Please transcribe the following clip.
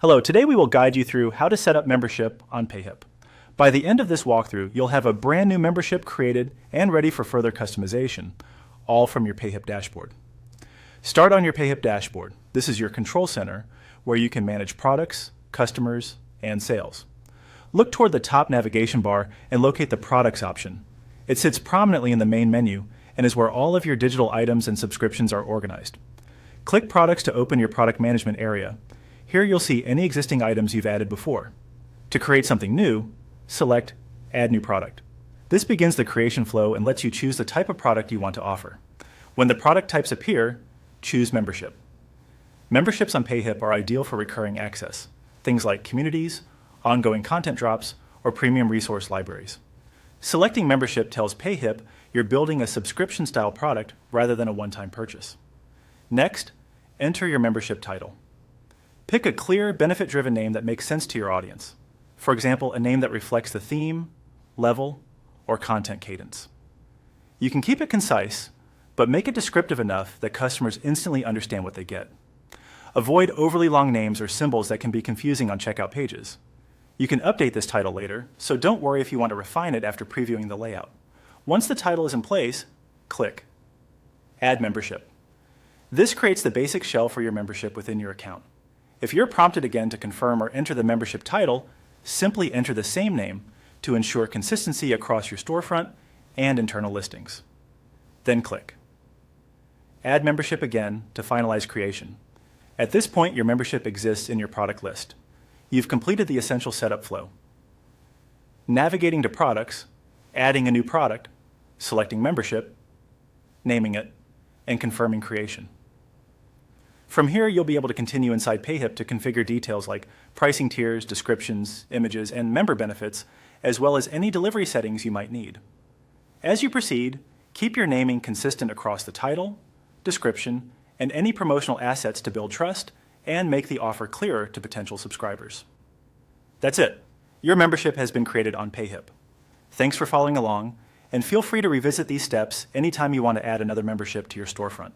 Hello, today we will guide you through how to set up membership on Payhip. By the end of this walkthrough, you'll have a brand new membership created and ready for further customization, all from your Payhip dashboard. Start on your Payhip dashboard. This is your control center where you can manage products, customers, and sales. Look toward the top navigation bar and locate the Products option. It sits prominently in the main menu and is where all of your digital items and subscriptions are organized. Click Products to open your product management area. Here you'll see any existing items you've added before. To create something new, select Add New Product. This begins the creation flow and lets you choose the type of product you want to offer. When the product types appear, choose Membership. Memberships on Payhip are ideal for recurring access, things like communities, ongoing content drops, or premium resource libraries. Selecting Membership tells Payhip you're building a subscription-style product rather than a one-time purchase. Next, enter your membership title. Pick a clear, benefit-driven name that makes sense to your audience. For example, a name that reflects the theme, level, or content cadence. You can keep it concise, but make it descriptive enough that customers instantly understand what they get. Avoid overly long names or symbols that can be confusing on checkout pages. You can update this title later, so don't worry if you want to refine it after previewing the layout. Once the title is in place, click Add Membership. This creates the basic shell for your membership within your account. If you're prompted again to confirm or enter the membership title, simply enter the same name to ensure consistency across your storefront and internal listings. Then click Add Membership again to finalize creation. At this point, your membership exists in your product list. You've completed the essential setup flow. Navigating to Products, adding a new product, selecting Membership, naming it, and confirming creation. From here, you'll be able to continue inside Payhip to configure details like pricing tiers, descriptions, images, and member benefits, as well as any delivery settings you might need. As you proceed, keep your naming consistent across the title, description, and any promotional assets to build trust and make the offer clearer to potential subscribers. That's it. Your membership has been created on Payhip. Thanks for following along, and feel free to revisit these steps anytime you want to add another membership to your storefront.